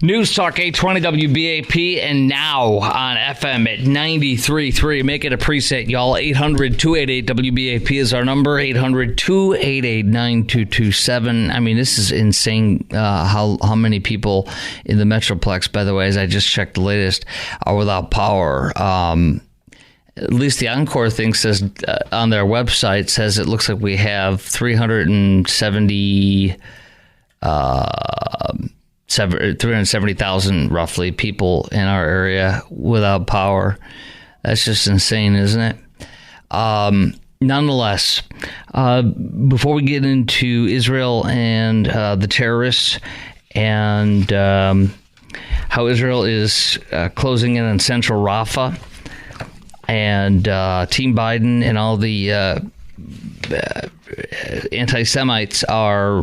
News Talk 820 WBAP and now on FM at 93.3. Make it a preset, y'all. 800-288-WBAP is our number. 800-288-9227. I mean, this is insane how many people in the Metroplex, by the way, as I just checked the latest, are without power. At least the Encore thing says on their website says it looks like we have 370,000 roughly people in our area without power. That's just insane, isn't it? Nonetheless, before we get into Israel and the terrorists and how Israel is closing in on central Rafah and Team Biden and all the anti-Semites are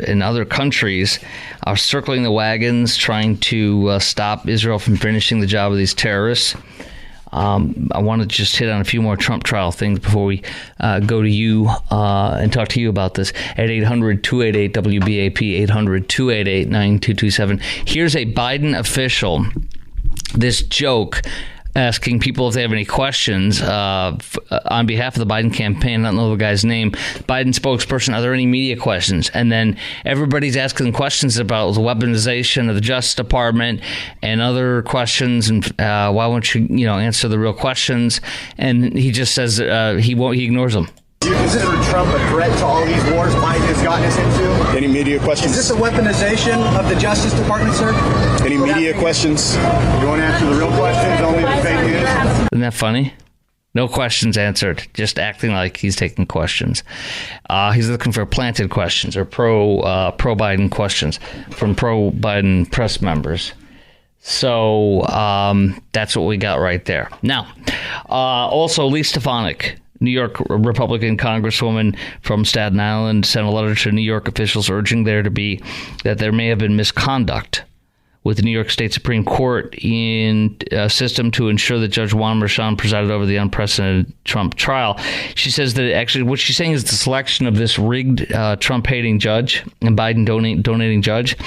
in other countries are circling the wagons trying to stop Israel from finishing the job of these terrorists. I want to just hit on a few more Trump trial things before we go to you and talk to you about this at 800-288-WBAP, 800-288-9227. Here's a Biden official, this joke, asking people if they have any questions on behalf of the Biden campaign. I don't know the guy's name. Biden spokesperson, are there any media questions? And then everybody's asking questions about the weaponization of the Justice Department and other questions. And why won't you answer the real questions? And he just says he ignores them. Do you consider Trump a threat to all these wars Biden has gotten us into? Any media questions? Is this a weaponization of the Justice Department, sir? Any media questions? You want to answer the real questions, only the fake news? Isn't that funny? No questions answered, just acting like he's taking questions. He's looking for planted questions or pro-Biden questions from pro-Biden press members. So that's what we got right there. Now, also Lee Stefanik, New York Republican Congresswoman from Staten Island, sent a letter to New York officials urging that there may have been misconduct with the New York State Supreme Court in a system to ensure that Judge Juan Merchan presided over the unprecedented Trump trial. She says that actually what she's saying is the selection of this rigged Trump-hating judge and Biden donating judge.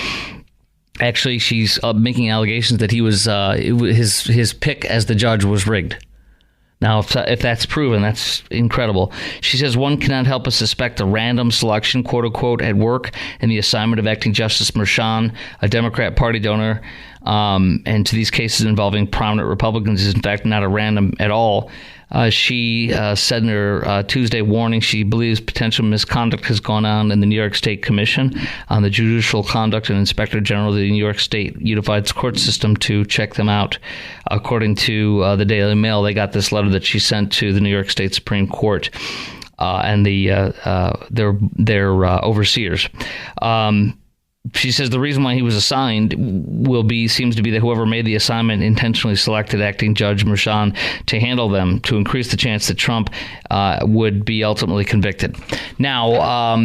Actually, she's making allegations that he was his pick as the judge was rigged. Now, if that's proven, that's incredible. She says one cannot help but suspect a random selection, quote unquote, at work in the assignment of acting Justice Merchan, a Democrat Party donor, and to these cases involving prominent Republicans is in fact not a random at all. She said in her Tuesday warning she believes potential misconduct has gone on in the New York State Commission on the Judicial Conduct and Inspector General of the New York State Unified Court System to check them out. According to the Daily Mail, they got this letter that she sent to the New York State Supreme Court and their overseers. She says the reason why he was assigned seems to be that whoever made the assignment intentionally selected acting Judge Merchan to handle them to increase the chance that Trump would be ultimately convicted. Now,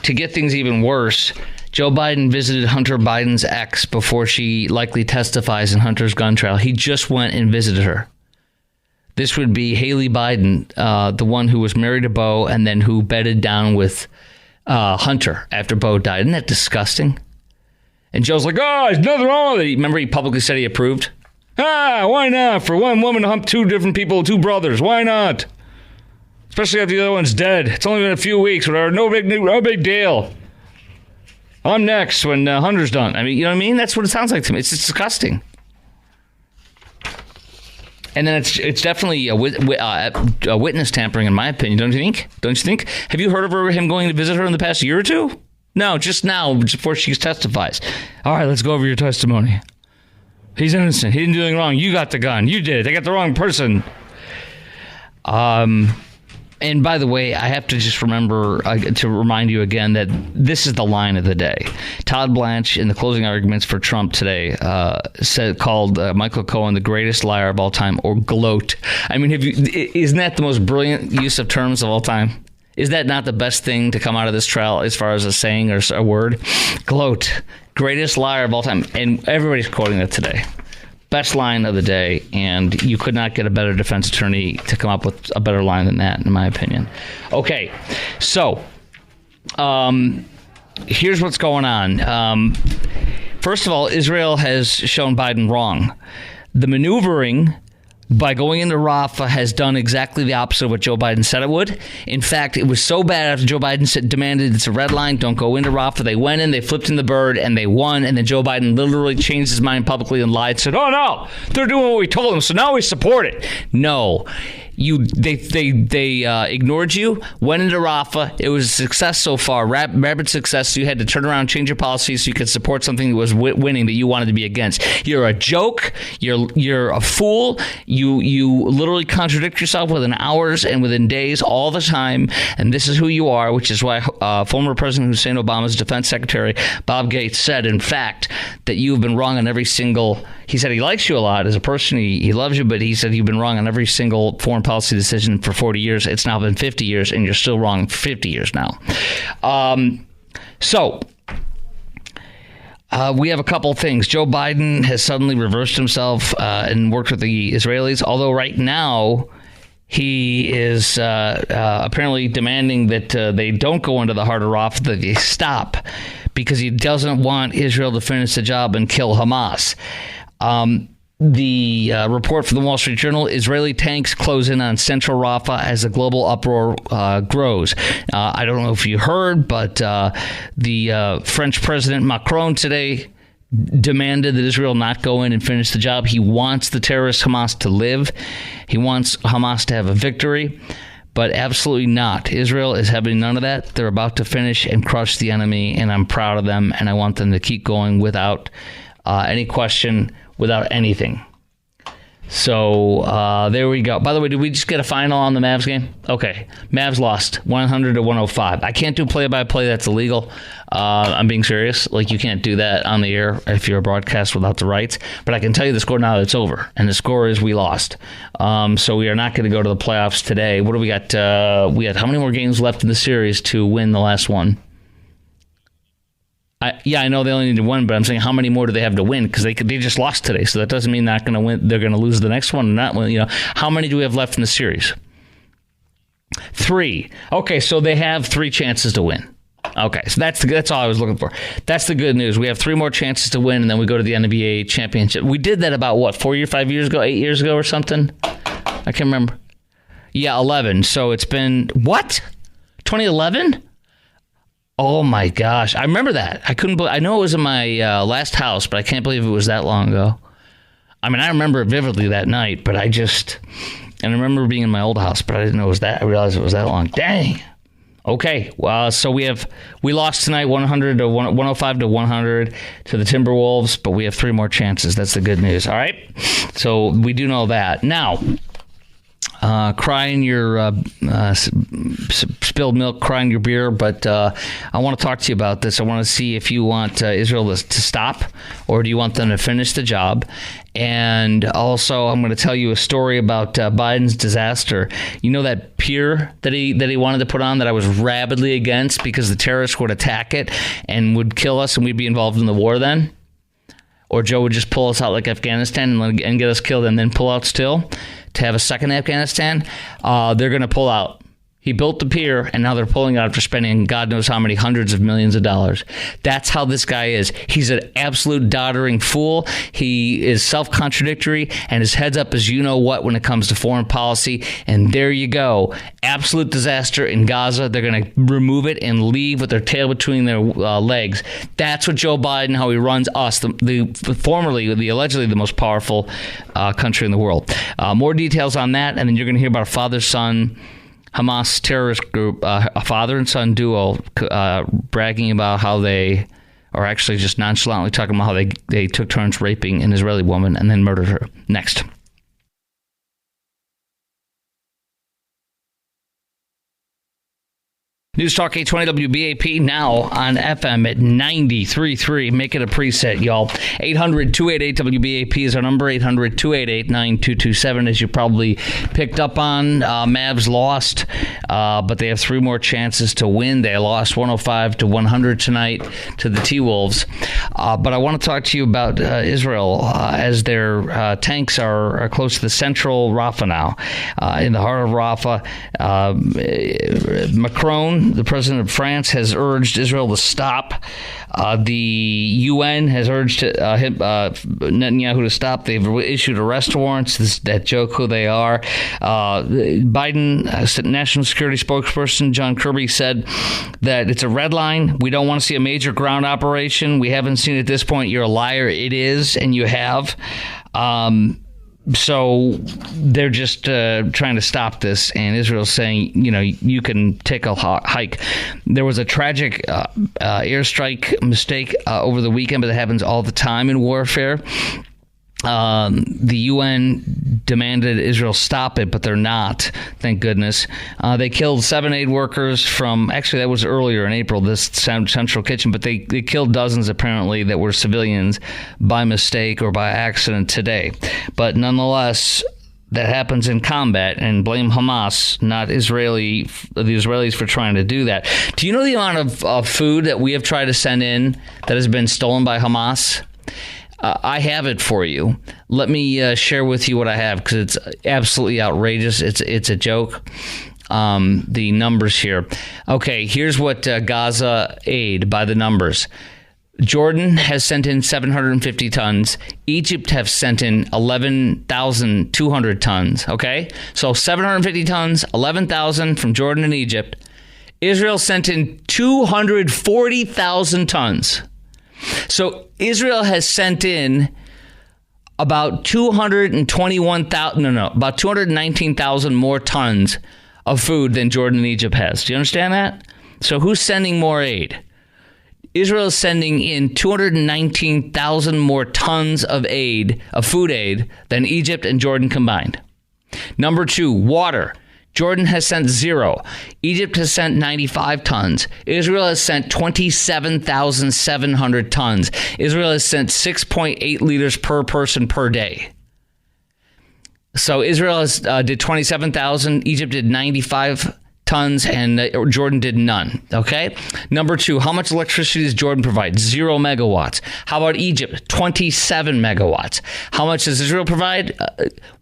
to get things even worse, Joe Biden visited Hunter Biden's ex before she likely testifies in Hunter's gun trial. He just went and visited her. This would be Haley Biden, the one who was married to Beau and then who bedded down with Hunter after Beau died. Isn't that disgusting? And Joe's like, there's nothing wrong with it. Remember he publicly said he approved? Why not? For one woman to hump two different people, two brothers. Why not? Especially after the other one's dead. It's only been a few weeks. Whatever. No big deal. I'm next when Hunter's done. I mean, you know what I mean? That's what it sounds like to me. It's disgusting. And then it's definitely a witness tampering, in my opinion. Don't you think? Have you heard of him going to visit her in the past year or two? No, just now, before she testifies. All right, let's go over your testimony. He's innocent. He didn't do anything wrong. You got the gun. You did it. They got the wrong person. And by the way, I have to just remember to remind you again that this is the line of the day. Todd Blanche, in the closing arguments for Trump today, called Michael Cohen the greatest liar of all time, or gloat. I mean, isn't that the most brilliant use of terms of all time? Is that not the best thing to come out of this trial as far as a saying or a word? Gloat. Greatest liar of all time. And everybody's quoting that today. Best line of the day, and you could not get a better defense attorney to come up with a better line than that, in my opinion. Okay, so here's what's going on. First of all, Israel has shown Biden wrong. The maneuvering by going into Rafah has done exactly the opposite of what Joe Biden said it would. In fact, it was so bad after Joe Biden demanded it's a red line, don't go into Rafah. They went in, they flipped in the bird, and they won. And then Joe Biden literally changed his mind publicly and lied, said, oh, no, they're doing what we told them, so now we support it. No. They ignored you, went into Rafah. It was a success so far, rapid success. So you had to turn around, change your policy so you could support something that was winning that you wanted to be against. You're a joke. You're a fool. You literally contradict yourself within hours and within days all the time. And this is who you are, which is why former President Hussein Obama's defense secretary, Bob Gates, said, in fact, that you've been wrong on every single. He said he likes you a lot as a person. He loves you, but he said you've been wrong on every single foreign policy decision for 40 years. It's now been 50 years, and you're still wrong for 50 years now. We have a couple things. Joe Biden has suddenly reversed himself and worked with the Israelis, although right now he is apparently demanding that they don't go into the heart of Rafah, that they stop, because he doesn't want Israel to finish the job and kill Hamas. The report from the Wall Street Journal: Israeli tanks close in on central Rafah as the global uproar grows. I don't know if you heard, but the French President Macron today demanded that Israel not go in and finish the job. He wants the terrorist Hamas to live. He wants Hamas to have a victory, but absolutely not. Israel is having none of that. They're about to finish and crush the enemy, and I'm proud of them, and I want them to keep going without any question, without anything. So there we go. By the way, did we just get a final on the Mavs game? Okay. Mavs lost 100-105. I can't do play-by-play. That's illegal. I'm being serious. Like, you can't do that on the air if you're a broadcast without the rights. But I can tell you the score now that it's over. And the score is we lost. So we are not going to go to the playoffs today. What do we got? We got how many more games left in the series to win the last one? I know they only need to win, but I'm saying how many more do they have to win? Because they just lost today, so that doesn't mean they're not going to win. They're going to lose the next one or not. How many do we have left in the series? 3. Okay, so they have 3 chances to win. Okay, so that's all I was looking for. That's the good news. We have 3 more chances to win, and then we go to the NBA championship. We did that about 5 years ago, 8 years ago, or something. I can't remember. Yeah, 11. So it's been what? 2011. Oh my gosh, I remember that. I know it was in my last house, but I can't believe it was that long ago. I mean, I remember it vividly that night, but and I remember being in my old house, but I didn't know it was that. I realized it was that long. Dang. Okay, well, so we lost tonight 105-100 to the Timberwolves, but we have 3 more chances. That's the good news. All right, so we do know that now. Crying your spilled milk, crying your beer, but I want to talk to you about this. I want to see if you want Israel to stop, or do you want them to finish the job? And also, I'm going to tell you a story about Biden's disaster. You know that pier that he wanted to put on that I was rabidly against because the terrorists would attack it and would kill us, and we'd be involved in the war then? Or Joe would just pull us out like Afghanistan and get us killed and then pull out still to have a second Afghanistan? They're going to pull out. He built the pier, and now they're pulling out after spending God knows how many hundreds of millions of dollars. That's how this guy is. He's an absolute doddering fool. He is self-contradictory, and his head's up as you know what when it comes to foreign policy. And there you go. Absolute disaster in Gaza. They're going to remove it and leave with their tail between their legs. That's what Joe Biden, how he runs us, the allegedly the most powerful country in the world. More details on that, and then you're going to hear about a father-son Hamas terrorist group, a father and son duo, bragging about how they are actually just nonchalantly talking about how they took turns raping an Israeli woman and then murdered her. Next. News Talk 820 WBAP now on FM at 93.3. Make it a preset, y'all. 800-288-WBAP is our number, 800-288-9227. As you probably picked up on, Mavs lost, but they have 3 more chances to win. They lost 105-100 tonight to the T-Wolves. But I want to talk to you about Israel as their tanks are close to the central Rafah now. In the heart of Rafah, Macron Macron, the president of France, has urged Israel to stop. The UN has urged Netanyahu to stop. They've issued arrest warrants that joke who they are. Biden, National Security spokesperson John Kirby, said that it's a red line. We don't want to see a major ground operation. We haven't seen it at this point. You're a liar. It is, and you have. So they're just trying to stop this, and Israel's saying, you can take a hike. There was a tragic airstrike mistake over the weekend, but that happens all the time in warfare. The UN demanded Israel stop it, but they're not, thank goodness. They killed 7 aid workers actually that was earlier in April, this central kitchen, but they killed dozens apparently that were civilians by mistake or by accident today. But nonetheless, that happens in combat, and blame Hamas, not the Israelis for trying to do that. Do you know the amount of food that we have tried to send in that has been stolen by Hamas? I have it for you. Let me share with you what I have, because it's absolutely outrageous. It's a joke. The numbers here. Okay, here's what Gaza aid by the numbers. Jordan has sent in 750 tons. Egypt have sent in 11,200 tons. Okay, so 750 tons, 11,000 from Jordan and Egypt. Israel sent in 240,000 tons. So Israel has sent in about 219,000 more tons of food than Jordan and Egypt has. Do you understand that? So who's sending more aid? Israel is sending in 219,000 more tons of food aid than Egypt and Jordan combined. Number 2, water. Jordan has sent 0. Egypt has sent 95 tons. Israel has sent 27,700 tons. Israel has sent 6.8 liters per person per day. So Israel did 27,000. Egypt did 95 tons, and Jordan did none. Okay. Number 2, how much electricity does Jordan provide? 0 megawatts. How about Egypt? 27 megawatts. How much does Israel provide?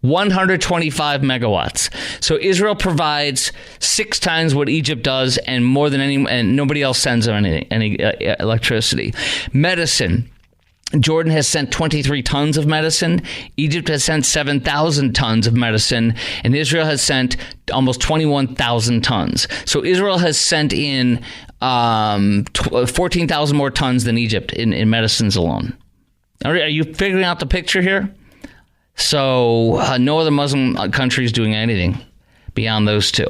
125 megawatts. So Israel provides 6 times what Egypt does, and more than and nobody else sends them any electricity. Medicine. Jordan has sent 23 tons of medicine. Egypt has sent 7,000 tons of medicine. And Israel has sent almost 21,000 tons. So Israel has sent in 14,000 more tons than Egypt in medicines alone. Are you figuring out the picture here? So no other Muslim country is doing anything beyond those two.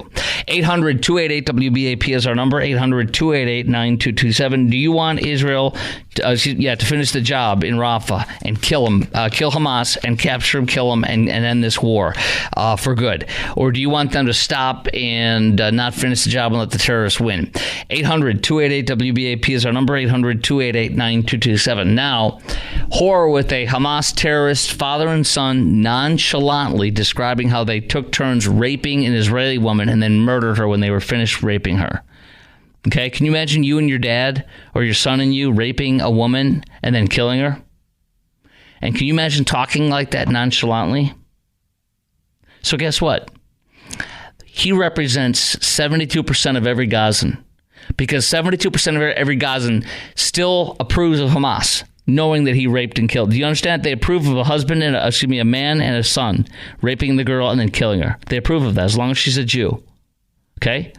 800-288-WBAP is our number, 800-288-9227. Do you want Israel to finish the job in Rafah and kill Hamas and capture him, kill him, and end this war for good? Or do you want them to stop and not finish the job and let the terrorists win? 800-288-WBAP is our number, 800-288-9227. Now, horror with a Hamas terrorist father and son nonchalantly describing how they took turns raping an Israeli woman and then murdered her when they were finished raping her. Okay, can you imagine you and your dad or your son and you raping a woman and then killing her? And can you imagine talking like that nonchalantly? So guess what? He represents 72% of every Gazan, because 72% of every Gazan still approves of Hamas, knowing that he raped and killed. Do you understand? They approve of a man and a son raping the girl and then killing her. They approve of that as long as she's a Jew. Okay?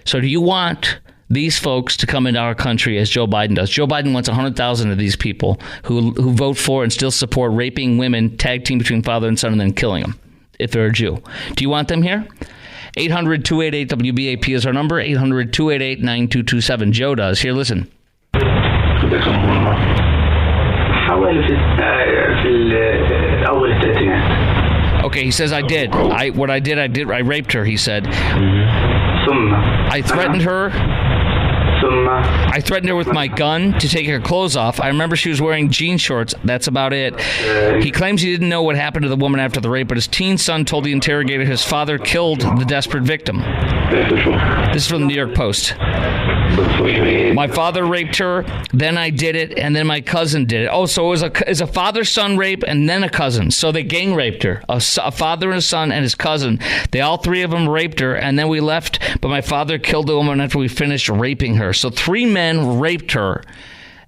So do you want these folks to come into our country as Joe Biden does? Joe Biden wants 100,000 of these people who vote for and still support raping women, tag team between father and son, and then killing them if they're a Jew. Do you want them here? 800-288-WBAP is our number, 800-288-9227. Joe does. Here, listen. Okay, he says, I raped her, he said. I threatened her. I threatened her with my gun to take her clothes off. I remember she was wearing jean shorts. That's about it. He claims he didn't know what happened to the woman after the rape, but his teen son told the interrogator his father killed the desperate victim. This is from the New York Post. My father raped her, then I did it, and then my cousin did it. Oh, so it was a father-son rape and then a cousin. So they gang raped her. A father and a son and his cousin. They all three of them raped her, and then we left, but my father killed the woman after we finished raping her. So 3 men raped her.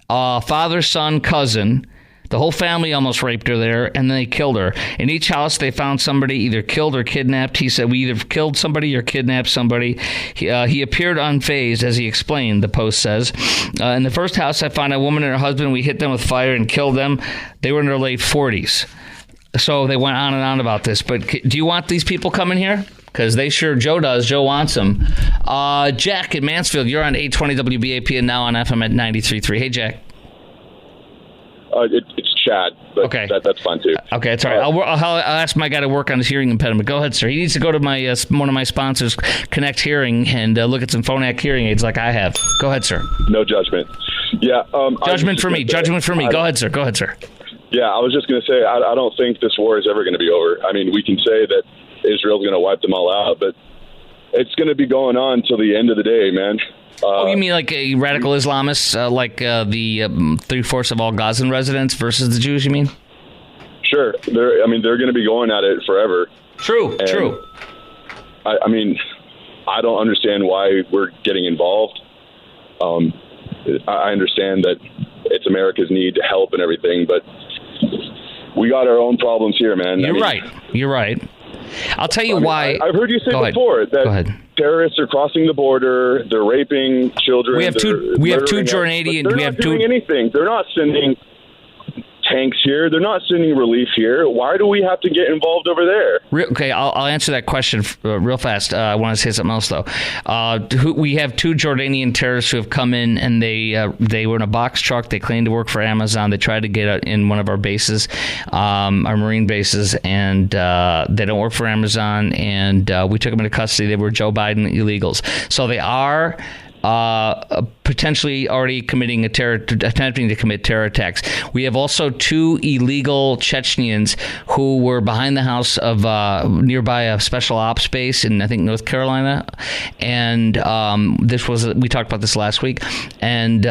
Father, son, cousin. The whole family almost raped her there, and then they killed her. In each house, they found somebody either killed or kidnapped. He said, we either killed somebody or kidnapped somebody. He appeared unfazed, as he explained, the Post says. In the first house, I found a woman and her husband. We hit them with fire and killed them. They were in their late 40s. So they went on and on about this. But do you want these people coming here? Because they sure, Joe does. Joe wants them. Jack in Mansfield, you're on 820 WBAP and now on FM at 93.3. Hey, Jack. It's Chad, but okay. That's fine too. Okay, that's all right. I'll ask my guy to work on his hearing impediment. Go ahead, sir. He needs to go to my one of my sponsors, Connect Hearing, and look at some Phonak hearing aids like I have. Go ahead, sir. No judgment. Yeah. Judgment for me. Judgment for me. Go ahead, sir. Go ahead, sir. Yeah, I was just going to say, I don't think this war is ever going to be over. I mean, we can say that Israel's going to wipe them all out, but it's going to be going on till the end of the day, man. You mean like a radical Islamists, like the 3/4 of all Gazan residents versus the Jews, you mean? Sure. They're going to be going at it forever. True. I mean, I don't understand why we're getting involved. I understand that it's America's need to help and everything, but we got our own problems here, man. You're right. I'll tell you why. I've heard you say before that terrorists are crossing the border, they're raping children. We have two Jordanian. They're not doing anything. They're not sending tanks here. They're not sending relief here. Why do we have to get involved over there? Okay, I'll answer that question real fast. I want to say something else, though. We have 2 Jordanian terrorists who have come in, and they were in a box truck. They claimed to work for Amazon. They tried to get in one of our bases, our Marine bases, and they don't work for Amazon, and we took them into custody. They were Joe Biden illegals. So they are potentially already attempting to commit terror attacks. We have also 2 illegal Chechens who were behind the house of nearby a special ops base in, I think, North Carolina. And we talked about this last week. And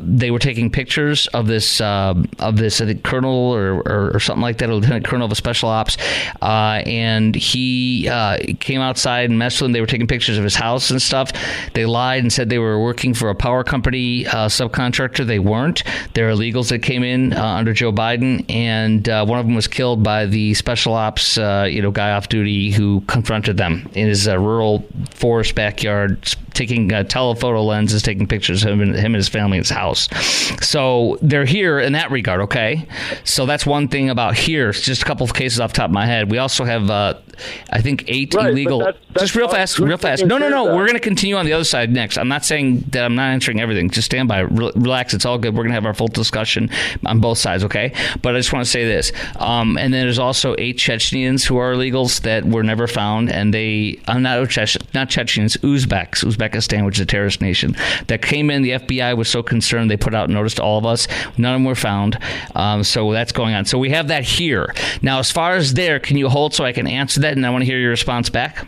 they were taking pictures of this, I think, colonel or something like that, a lieutenant colonel of a special ops. And he came outside and messed with them. They were taking pictures of his house and stuff. They lied and said they were working for a power company subcontractor. They weren't. They're illegals that came in under Joe Biden, and one of them was killed by the special ops guy off duty who confronted them in his rural forest backyard, taking telephoto lenses, taking pictures of him and his family in his house. So they're here in that regard, okay? So that's one thing about here. It's just a couple of cases off the top of my head. We also have, I think, 8 illegal. That's just real fast. No. We're going to continue on the other side next. I'm not saying that I'm not answering everything. Just stand by. Relax. It's all good. We're going to have our full discussion on both sides, okay? But I just want to say this. And then there's also 8 Chechens who are illegals that were never found, and not Chechens, Uzbekistan, which is a terrorist nation, that came in. The FBI was so concerned they put out notice to all of us. None of them were found. So that's going on. So we have that here. Now, as far as there, can you hold so I can answer that, and I want to hear your response back?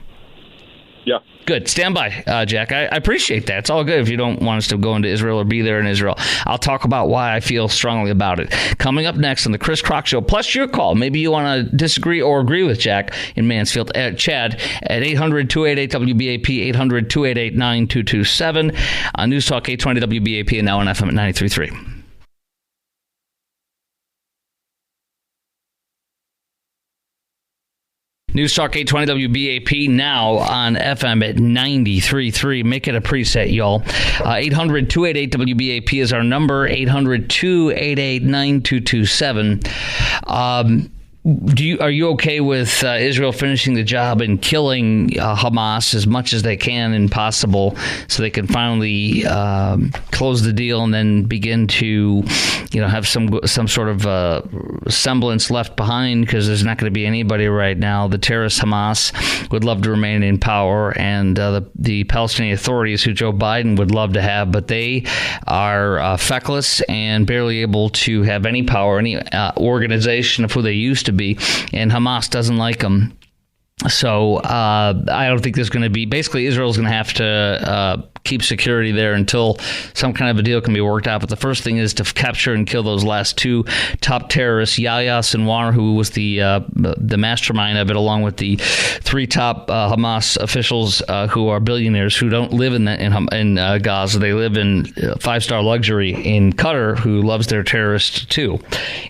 Yeah. Good. Stand by, Jack. I appreciate that. It's all good if you don't want us to go into Israel or be there in Israel. I'll talk about why I feel strongly about it. Coming up next on the Chris Crock Show, plus your call. Maybe you want to disagree or agree with Jack in Mansfield. Chad at 800-288-WBAP, 800-288-9227. On News Talk 820 WBAP and now on FM at 93.3. News Talk 820 WBAP now on FM at 93.3. Make it a preset, y'all. 800-288-WBAP is our number, 800-288-9227. Are you okay with Israel finishing the job and killing Hamas as much as they can and possible, so they can finally close the deal and then begin to, have some sort of semblance left behind, because there's not going to be anybody right now. The terrorist Hamas would love to remain in power, and the Palestinian authorities, who Joe Biden would love to have, but they are feckless and barely able to have any power, any organization of who they used to be, and Hamas doesn't like them. So I don't think there's going to be, basically Israel's going to have to keep security there until some kind of a deal can be worked out. But the first thing is to capture and kill those last two top terrorists, Yahya Sinwar, who was the mastermind of it, along with the three top Hamas officials who are billionaires who don't live in Gaza. They live in five-star luxury in Qatar, who loves their terrorists too.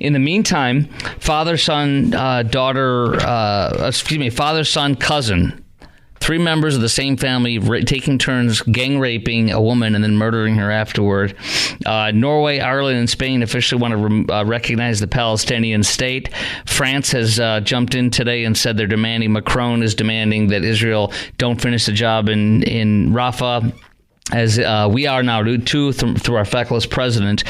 In the meantime, father, son, cousin, three members of the same family taking turns gang raping a woman and then murdering her afterward. Norway, Ireland, and Spain officially want to recognize the Palestinian state. France has jumped in today and said Macron is demanding that Israel don't finish the job in Rafah, as we are now too, through our feckless president.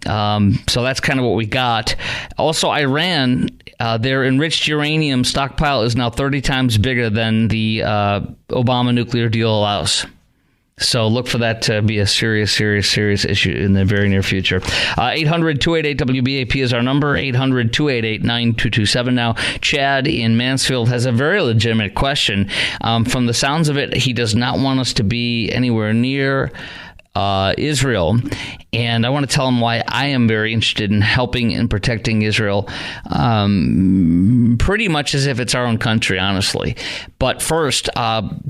So that's kind of what we got. Also, Iran, their enriched uranium stockpile is now 30 times bigger than the Obama nuclear deal allows. So look for that to be a serious issue in the very near future. 800-288-WBAP is our number, 800-288-9227. Now, Chad in Mansfield has a very legitimate question. From the sounds of it, he does not want us to be anywhere near Israel, and I want to tell him why I am very interested in helping and protecting Israel, pretty much as if it's our own country, honestly. But first,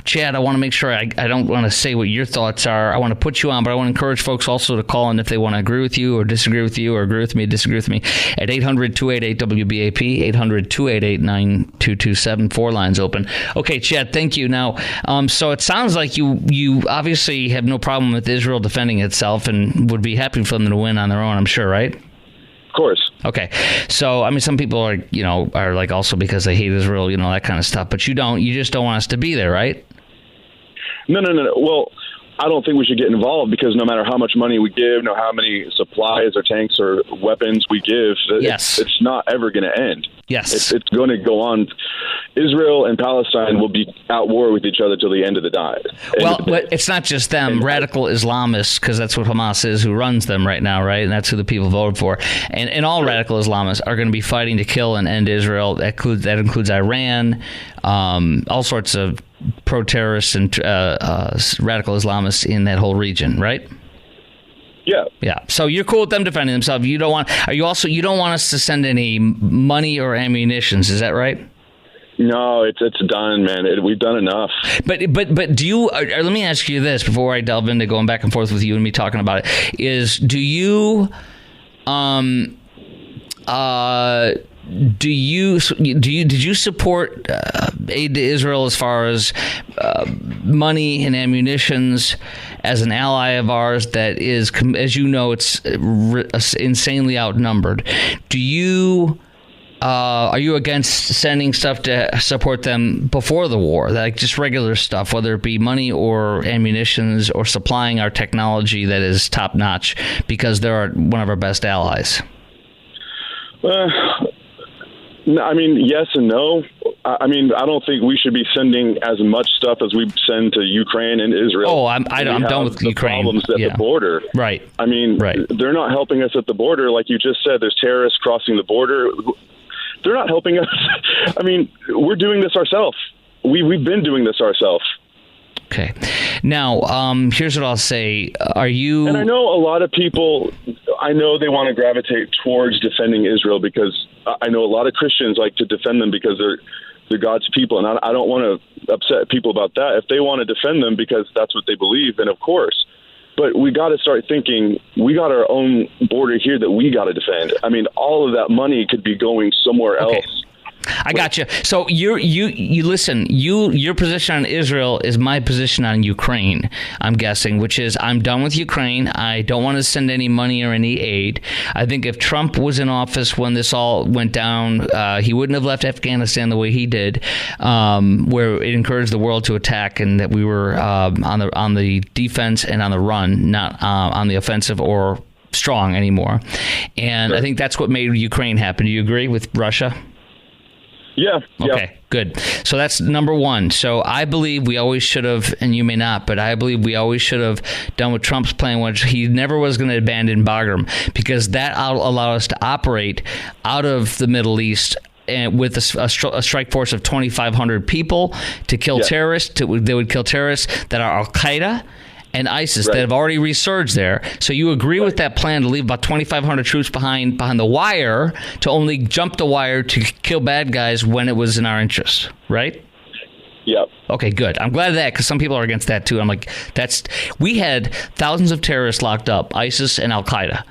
Chad, I want to make sure I don't want to say what your thoughts are. I want to put you on, but I want to encourage folks also to call in if they want to agree with you or disagree with you, or agree with me, disagree with me, at 800-288-WBAP, 800-288-9227. 4 lines open. Okay, Chad, thank you. Now, so it sounds like you obviously have no problem with Israel defending itself and would be happy for them to win on their own, I'm sure, right? Of course. Okay. So, I mean, some people are like also because they hate Israel, that kind of stuff, but you just don't want us to be there, right? No. Well, I don't think we should get involved, because no matter how much money we give, no how many supplies or tanks or weapons we give, yes, it's not ever going to end. Yes. It's going to go on. Israel and Palestine will be at war with each other till the end of the day. Well, but it's not just them. Radical Islamists, because that's what Hamas is, who runs them right now, right? And that's who the people voted for. And all radical Islamists are going to be fighting to kill and end Israel. That includes Iran, all sorts of pro-terrorists and radical Islamists in that whole region, right? Yeah. So you're cool with them defending themselves. You don't want us to send any money or ammunitions. Is that right? No, it's done, man. We've done enough. But do you? Let me ask you this before I delve into going back and forth with you and me talking about it. Did you support aid to Israel as far as money and ammunitions as an ally of ours that is, as you know, it's insanely outnumbered? Are you against sending stuff to support them before the war, like just regular stuff, whether it be money or ammunitions or supplying our technology that is top notch, because they're one of our best allies? I mean, yes and no. I mean, I don't think we should be sending as much stuff as we send to Ukraine and Israel. Oh, I'm done with the Ukraine. Problems at the border. Right. I mean, They're not helping us at the border. Like you just said, there's terrorists crossing the border. They're not helping us. I mean, we're doing this ourselves. We've been doing this ourselves. Okay. Now, here's what I'll say. And I know a lot of people, I know they want to gravitate towards defending Israel, because I know a lot of Christians like to defend them because they're God's people. And I don't want to upset people about that. If they want to defend them because that's what they believe, then of course. But we got to start thinking, we got our own border here that we got to defend. I mean, all of that money could be going somewhere else. I got you. So you listen. Your position on Israel is my position on Ukraine. I'm guessing, which is I'm done with Ukraine. I don't want to send any money or any aid. I think if Trump was in office when this all went down, he wouldn't have left Afghanistan the way he did, where it encouraged the world to attack, and that we were on the defense and on the run, not on the offensive or strong anymore. And I think that's what made Ukraine happen. Do you agree with Russia? Yeah. Okay, good. So that's number one. So I believe we always should have, and you may not, but I believe we always should have done what Trump's plan was. He never was going to abandon Bagram, because that allowed us to operate out of the Middle East and with a strike force of 2,500 people to kill terrorists. They would kill terrorists that are Al-Qaeda and ISIS that have already resurged there. So you agree with that plan to leave about 2,500 troops behind the wire, to only jump the wire to kill bad guys when it was in our interest, right? Yep. Okay, good. I'm glad of that, because some people are against that too. I'm like, we had thousands of terrorists locked up, ISIS and Al-Qaeda.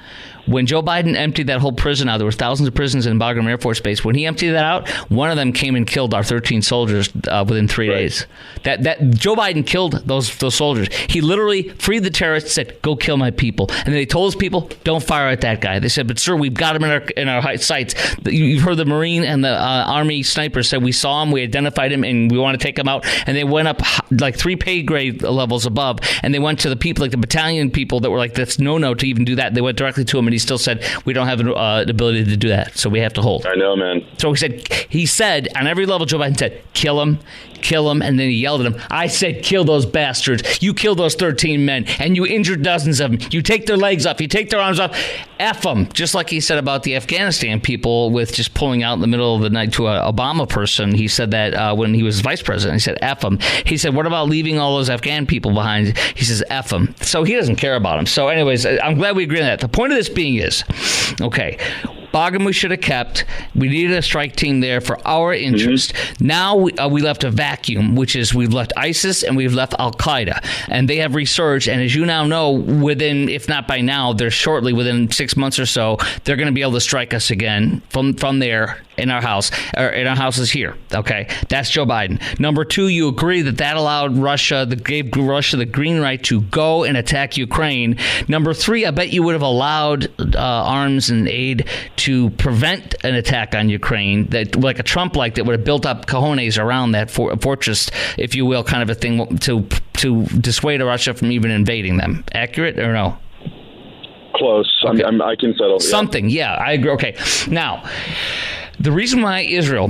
When Joe Biden emptied that whole prison out, there were thousands of prisons in Bagram Air Force Base. When he emptied that out, one of them came and killed our 13 soldiers within 3 days. That Joe Biden killed those soldiers. He literally freed the terrorists, said, "Go kill my people," and then they told his people, "Don't fire at that guy." They said, "But sir, we've got him in our sights." You've heard the Marine and the Army snipers said, "We saw him, we identified him, and we want to take him out." And they went up like 3 pay grade levels above, and they went to the people, like the battalion people, that were like, "That's no to even do that." They went directly to him, and he still said, "We don't have the ability to do that, so we have to hold." I know, man. So he said on every level, Joe Biden said, kill him, and then he yelled at him, "I said kill those bastards. You killed those 13 men, and you injured dozens of them. You take their legs off, you take their arms off, F them." Just like he said about the Afghanistan people with just pulling out in the middle of the night to an Obama person. He said that when he was vice president, he said F them. He said, "What about leaving all those Afghan people behind?" He says F them. So he doesn't care about them. So anyways, I'm glad we agree on that. The point of this being is, okay, Bagram we should have kept. We needed a strike team there for our interest. Now we left a vacuum, which is we've left ISIS and we've left Al-Qaeda. And they have resurged. And as you now know, within, if not by now, they're shortly, within 6 months or so, they're going to be able to strike us again from there in our house, or in our houses here. Okay, that's Joe Biden. Number two, you agree that allowed Russia, gave Russia the green right to go and attack Ukraine. Number three, I bet you would have allowed arms and aid to prevent an attack on Ukraine, that like a Trump that would have built up cojones around that fortress, if you will, kind of a thing to dissuade Russia from even invading them. Accurate or no? Close. Okay. I can settle something. Yeah, I agree. Okay, now the reason why Israel,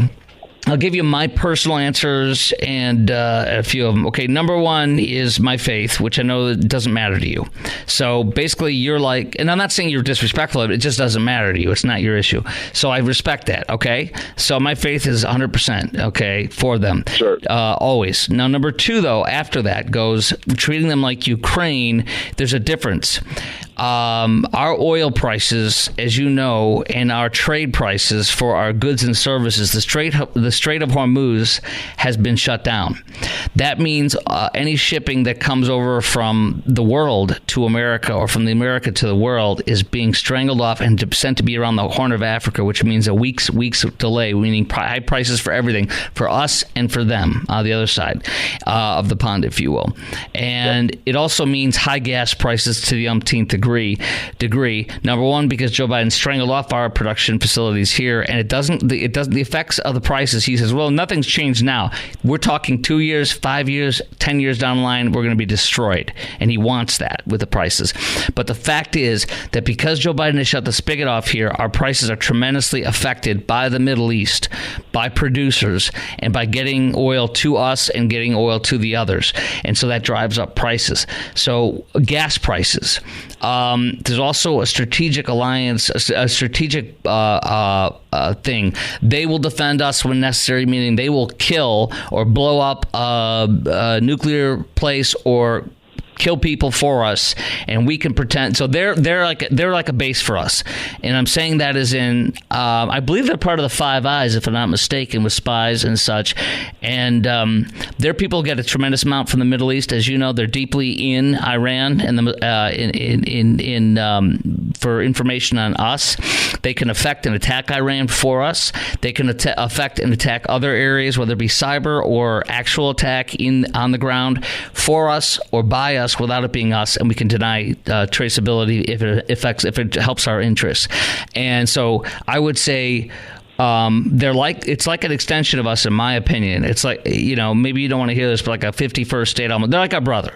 I'll give you my personal answers and a few of them. Okay, number one is my faith, which I know that doesn't matter to you. So basically, you're like, and I'm not saying you're disrespectful of it, it just doesn't matter to you. It's not your issue. So I respect that, okay? So my faith is 100%, okay, for them. Sure. Always. Now, number two, though, after that goes treating them like Ukraine. There's a difference. Our oil prices, as you know, and our trade prices for our goods and services, the Strait of Hormuz has been shut down. That means any shipping that comes over from the world to America, or from the America to the world, is being strangled off and sent to be around the Horn of Africa, which means a week's delay, meaning high prices for everything, for us and for them, the other side of the pond, if you will. And it also means high gas prices to the umpteenth degree. Number one, because Joe Biden strangled off our production facilities here, and the effects of the prices. He says, well, nothing's changed now. We're talking 2 years, 5 years, 10 years down the line, we're going to be destroyed. And he wants that with the prices. But the fact is that because Joe Biden has shut the spigot off here, our prices are tremendously affected by the Middle East, by producers, and by getting oil to us and getting oil to the others. And so that drives up prices. So gas prices. There's also a strategic alliance, a strategic thing. They will defend us when necessary, meaning they will kill or blow up a nuclear place or kill people for us, and we can pretend. So they're like a base for us, and I'm saying that as in I believe they're part of the Five Eyes, if I'm not mistaken, with spies and such. And their people get a tremendous amount from the Middle East, as you know. They're deeply in Iran and for information on us. They can affect and attack Iran for us. They can affect and attack other areas, whether it be cyber or actual attack on the ground for us or by us without it being us, and we can deny traceability if it helps our interests. And so I would say it's like an extension of us, in my opinion. It's like, maybe you don't want to hear this, but like a 51st state almost. They're like our brother.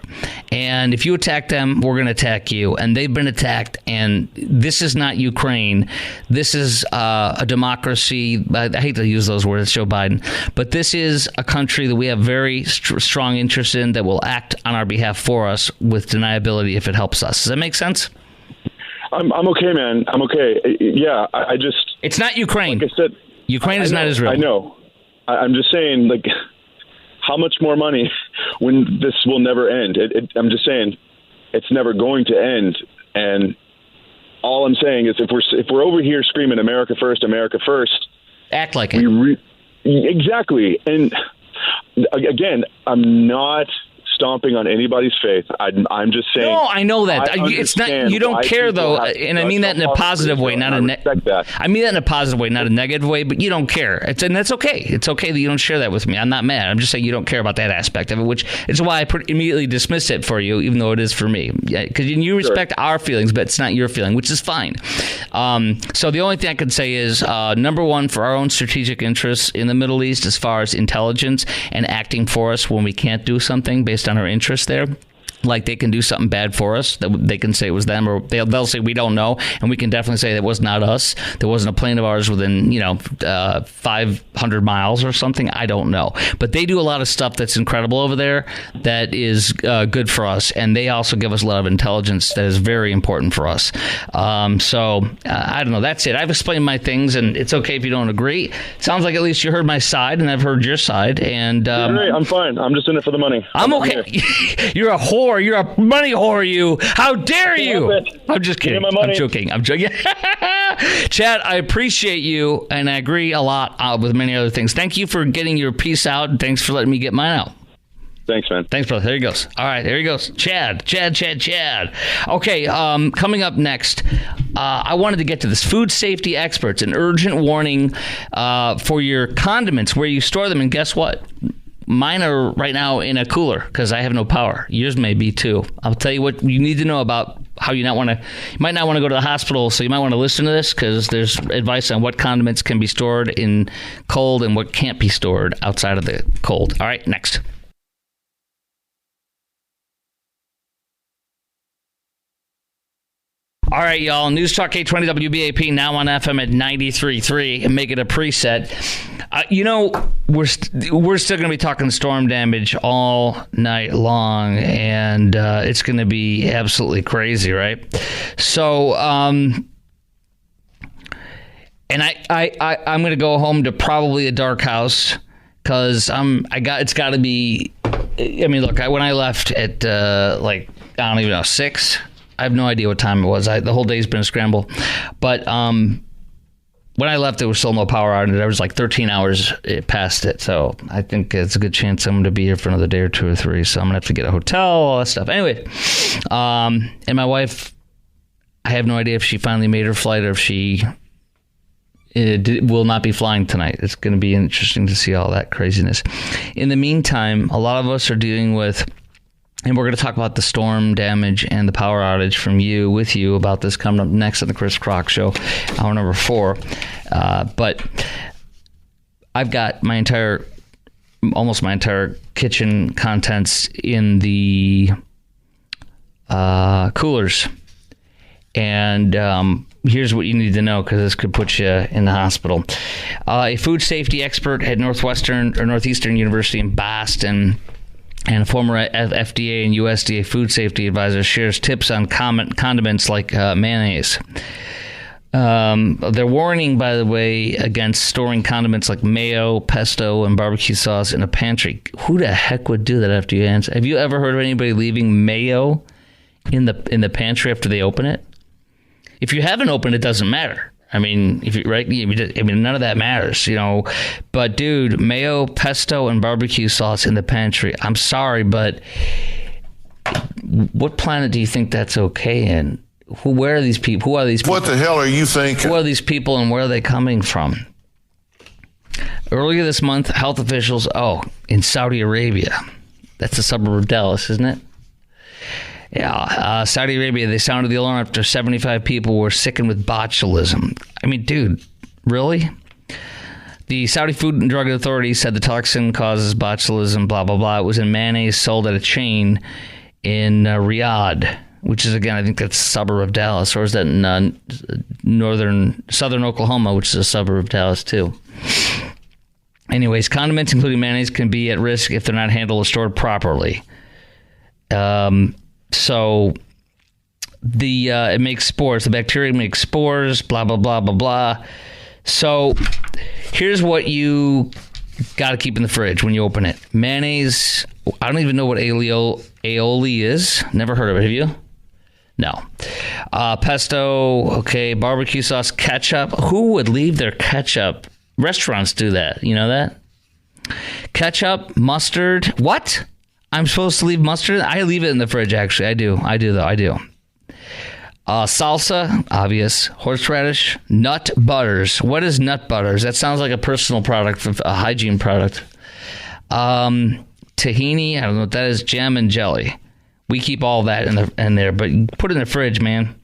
And if you attack them, we're going to attack you. And they've been attacked. And this is not Ukraine. This is a democracy. I hate to use those words, Joe Biden. But this is a country that we have very strong interest in that will act on our behalf for us with deniability if it helps us. Does that make sense? I'm okay, man. I'm okay. Yeah, I just... It's not Ukraine. Like I said... Ukraine is not Israel. I know. I'm just saying, like, how much more money when this will never end? I'm just saying it's never going to end. And all I'm saying is if we're over here screaming America first, act like it. Exactly. And again, I'm not stomping on anybody's faith. I'm just saying. No, I know that. It's not. You don't care though, and I mean that in a positive way, not a negative. I mean that in a positive way, not a negative way. But you don't care, and that's okay. It's okay that you don't share that with me. I'm not mad. I'm just saying you don't care about that aspect of it, which is why I immediately dismiss it for you, even though it is for me. Because you respect our feelings, but it's not your feeling, which is fine. So the only thing I can say is, number one, for our own strategic interests in the Middle East, as far as intelligence and acting for us when we can't do something based on our interest there. Like they can do something bad for us, that they can say it was them, or they'll say we don't know, and we can definitely say that was not us. There wasn't a plane of ours within 500 miles or something. I don't know, but they do a lot of stuff that's incredible over there that is good for us, and they also give us a lot of intelligence that is very important for us. So I don't know. That's it. I've explained my things, and it's okay if you don't agree. Sounds like at least you heard my side, and I've heard your side. And great. I'm fine. I'm just in it for the money. I'm okay. You're a whore. You're a money whore, you. How dare you? I'm just kidding. I'm joking. Chad, I appreciate you, and I agree a lot with many other things. Thank you for getting your piece out, and thanks for letting me get mine out. Thanks, man. Thanks, brother. There he goes. All right, there he goes. Chad. Okay, coming up next, I wanted to get to this. Food safety experts, an urgent warning for your condiments, where you store them, and guess what? Mine are right now in a cooler because I have no power. Yours may be too. I'll tell you what you need to know about how you might not want to go to the hospital, so you might want to listen to this because there's advice on what condiments can be stored in cold and what can't be stored outside of the cold. All right, next. All right, y'all. News Talk 820 WBAP, now on FM at 93.3, and make it a preset. We're still going to be talking storm damage all night long, and it's going to be absolutely crazy, right? So, and I'm going to go home to probably a dark house because it's got to be. I mean, look, when I left at I don't even know 6. I have no idea what time it was. The whole day's been a scramble. But when I left, there was still no power outage. There was like 13 hours past it. So I think it's a good chance I'm going to be here for another day or 2 or 3. So I'm going to have to get a hotel, all that stuff. Anyway, and my wife, I have no idea if she finally made her flight or if she will not be flying tonight. It's going to be interesting to see all that craziness. In the meantime, a lot of us are dealing with... And we're going to talk about the storm damage and the power outage with you about this coming up next on the Chris Crock Show, hour number 4. But I've got almost my entire kitchen contents in the coolers. And here's what you need to know, because this could put you in the hospital. A food safety expert at Northeastern University in Boston, and a former FDA and USDA food safety advisor, shares tips on condiments like mayonnaise. They're warning, by the way, against storing condiments like mayo, pesto, and barbecue sauce in a pantry. Who the heck would do that after you answer? Have you ever heard of anybody leaving mayo in the pantry after they open it? If you haven't opened it, doesn't matter. I mean, none of that matters, you know. But dude, mayo, pesto, and barbecue sauce in the pantry. I'm sorry, but what planet do you think that's okay in? Where are these people? Who are these people? What the hell are you thinking? Who are these people and where are they coming from? Earlier this month, health officials, in Saudi Arabia. That's a suburb of Dallas, isn't it? Yeah, Saudi Arabia, they sounded the alarm after 75 people were sickened with botulism. I mean, dude, really? The Saudi Food and Drug Authority said the toxin causes botulism, blah, blah, blah. It was in mayonnaise sold at a chain in Riyadh, which is, again, I think that's a suburb of Dallas. Or is that in southern Oklahoma, which is a suburb of Dallas, too. Anyways, condiments, including mayonnaise, can be at risk if they're not handled or stored properly. So it makes spores. The bacteria makes spores, blah, blah, blah, blah, blah. So here's what you got to keep in the fridge when you open it. Mayonnaise. I don't even know what aioli is. Never heard of it. Have you? No. Pesto. Okay. Barbecue sauce. Ketchup. Who would leave their ketchup? Restaurants do that. You know that? Ketchup. Mustard. What? I'm supposed to leave mustard? I leave it in the fridge, actually. I do, though. Salsa, obvious. Horseradish. Nut butters. What is nut butters? That sounds like a personal product, a hygiene product. Tahini, I don't know what that is. Jam and jelly. We keep all that in there, but put it in the fridge, man.